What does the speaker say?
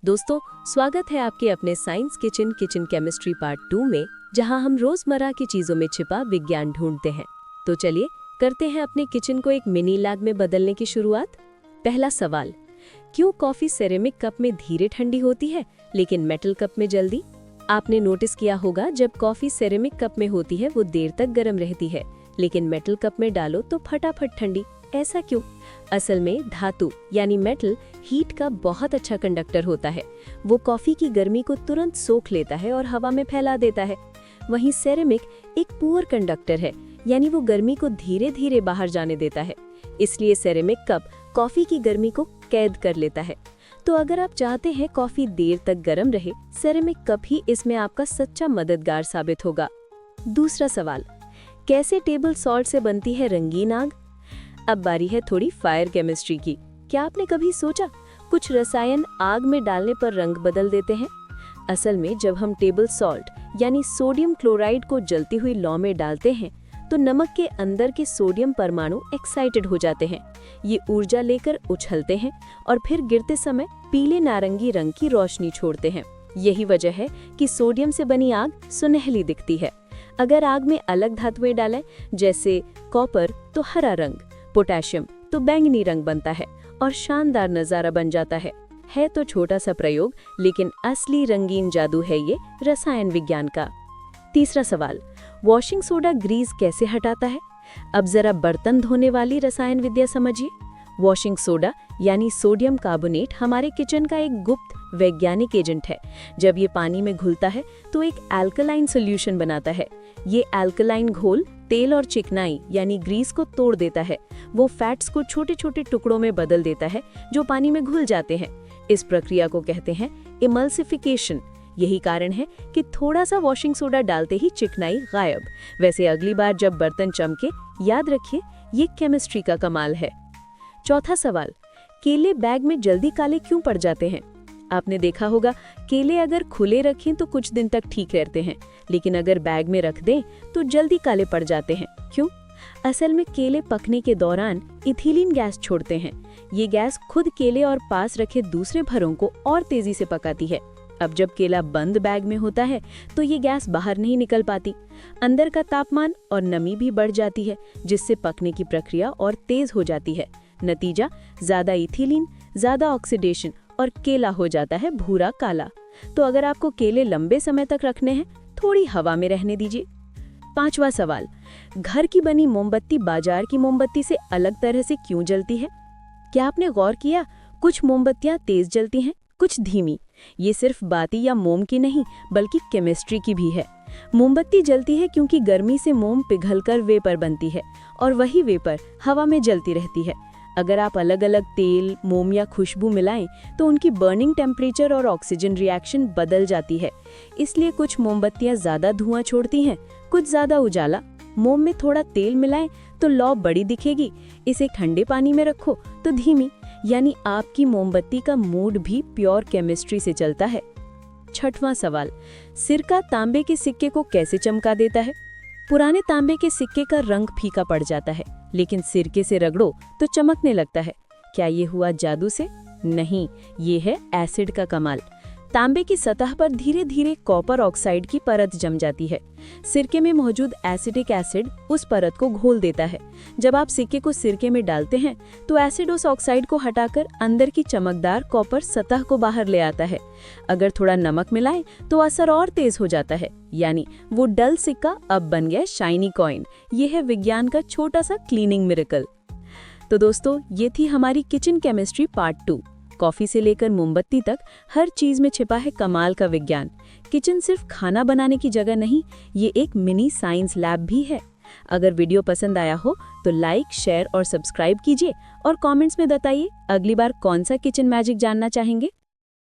दोस्तों, स्वागत है आपके अपने साइंस किचन केमिस्ट्री पार्ट 2 में, जहां हम रोजमर्रा की चीजों में छिपा विज्ञान ढूंढते हैं। तो चलिए करते हैं अपने किचन को एक मिनी लैब में बदलने की शुरुआत। पहला सवाल, क्यों कॉफी सेरेमिक कप में धीरे ठंडी होती है लेकिन मेटल कप में जल्दी? आपने नोटिस किया होगा, जब कॉफी सेरेमिक कप में होती है वो देर तक गर्म रहती है, लेकिन मेटल कप में डालो तो फटाफट ठंडी। ऐसा क्यों? असल में धातु यानी मेटल हीट का बहुत अच्छा कंडक्टर होता है। वो कॉफी की गर्मी को तुरंत सोख लेता है और हवा में फैला देता है। वहीं सेरेमिक एक पुअर कंडक्टर है, यानी वो गर्मी को धीरे धीरे बाहर जाने देता है। इसलिए सेरेमिक कप कॉफी की गर्मी को कैद कर लेता है। तो अगर आप चाहते हैं कॉफी देर तक गर्म रहे, सेरेमिक कप ही इसमें आपका सच्चा मददगार साबित होगा। दूसरा सवाल, कैसे टेबल सॉल्ट से बनती है रंगीन आग? अब बारी है थोड़ी फायर केमिस्ट्री की। क्या आपने कभी सोचा, कुछ रसायन आग में डालने पर रंग बदल देते हैं? असल में जब हम टेबल सॉल्ट यानी सोडियम क्लोराइड को जलती हुई लौ में डालते हैं, तो नमक के अंदर के सोडियम परमाणु एक्साइटेड हो जाते हैं। ये ऊर्जा लेकर उछलते हैं और फिर गिरते समय पीले नारंगी रंग की रोशनी छोड़ते हैं। यही वजह है कि सोडियम से बनी आग सुनहली दिखती है। अगर आग में अलग धातुएं डालें, जैसे कॉपर, तो हरा रंग, पोटेशियम तो बैंगनी रंग बनता है और शानदार नजारा बन जाता है तो छोटा सा प्रयोग, लेकिन असली रंगीन जादू है ये रसायन विज्ञान का। तीसरा सवाल, वॉशिंग सोडा ग्रीस कैसे हटाता है? अब जरा बर्तन धोने वाली रसायन विद्या समझिए। वॉशिंग सोडा यानी सोडियम कार्बोनेट हमारे किचन का एक गुप्त वैज्ञानिक एजेंट है। जब ये पानी में घुलता है तो एक एल्कलाइन सॉल्यूशन बनाता है। ये एल्कलाइन घोल तेल और चिकनाई यानी ग्रीस को तोड़ देता है। वो फैट्स को छोटे छोटे टुकड़ों में बदल देता है जो पानी में घुल जाते हैं। इस प्रक्रिया को कहते हैं इमल्सिफिकेशन। यही कारण है कि थोड़ा सा वॉशिंग सोडा डालते ही चिकनाई गायब। वैसे अगली बार जब बर्तन चमके, याद रखिए ये केमिस्ट्री का कमाल है। चौथा सवाल, केले बैग में जल्दी काले क्यों पड़ जाते हैं? आपने देखा होगा, केले अगर खुले रखें तो कुछ दिन तक ठीक रहते हैं, लेकिन अगर बैग में रख दें तो जल्दी काले पड़ जाते हैं। क्यों? असल में केले पकने के दौरान इथिलीन गैस छोड़ते हैं। ये गैस खुद केले और पास रखे दूसरे भरों को और तेजी से पकाती है। अब जब केला बंद बैग में होता है तो ये गैस बाहर नहीं निकल पाती। अंदर का तापमान और नमी भी बढ़ जाती है, जिससे पकने की प्रक्रिया और तेज हो जाती है। नतीजा, ज्यादा इथिलीन, ज्यादा ऑक्सीडेशन और केला हो जाता है भूरा काला। तो अगर आपको केले लंबे समय तक रखने हैं, थोड़ी हवा में रहने दीजिए। पांचवा सवाल, घर की बनी मोमबत्ती बाजार की मोमबत्ती से अलग तरह से क्यों जलती है? क्या आपने गौर किया, कुछ मोमबत्तियां तेज जलती हैं, कुछ धीमी। ये सिर्फ बाती या मोम की नहीं, बल्कि केमिस्ट्री की भी है। मोमबत्ती जलती है क्योंकि गर्मी से मोम पिघलकर वेपर बनती है और वही वेपर हवा में जलती रहती है। अगर आप अलग अलग तेल, मोम या खुशबू मिलाएं तो उनकी बर्निंग टेम्परेचर और ऑक्सीजन रिएक्शन बदल जाती है। इसलिए कुछ मोमबत्तियां ज्यादा धुआं छोड़ती हैं, कुछ ज्यादा उजाला। मोम में थोड़ा तेल मिलाएं तो लौ बड़ी दिखेगी, इसे ठंडे पानी में रखो तो धीमी। यानी आपकी मोमबत्ती का मूड भी प्योर केमिस्ट्री से चलता है। छठवां सवाल, सिरका तांबे के सिक्के को कैसे चमका देता है? पुराने तांबे के सिक्के का रंग फीका पड़ जाता है, लेकिन सिरके से रगड़ो तो चमकने लगता है। क्या ये हुआ जादू से? नहीं, ये है एसिड का कमाल। तांबे की सतह पर धीरे धीरे कॉपर ऑक्साइड की परत जम जाती है। सिरके में मौजूद एसिडिक एसिड उस परत को घोल देता है। जब आप सिक्के को सिरके में डालते हैं तो एसिड उस ऑक्साइड को हटाकर अंदर की चमकदार कॉपर सतह को बाहर ले आता है। अगर थोड़ा नमक मिलाएं तो असर और तेज हो जाता है, यानी वो डल सिक्का अब बन गया शाइनी कॉइन। ये है विज्ञान का छोटा सा क्लीनिंग मिरेकल। तो दोस्तों, ये थी हमारी किचन केमिस्ट्री पार्ट 2। कॉफी से लेकर मोमबत्ती तक हर चीज में छिपा है कमाल का विज्ञान। किचन सिर्फ खाना बनाने की जगह नहीं, ये एक मिनी साइंस लैब भी है। अगर वीडियो पसंद आया हो तो लाइक, शेयर और सब्सक्राइब कीजिए और कमेंट्स में बताइए अगली बार कौन सा किचन मैजिक जानना चाहेंगे।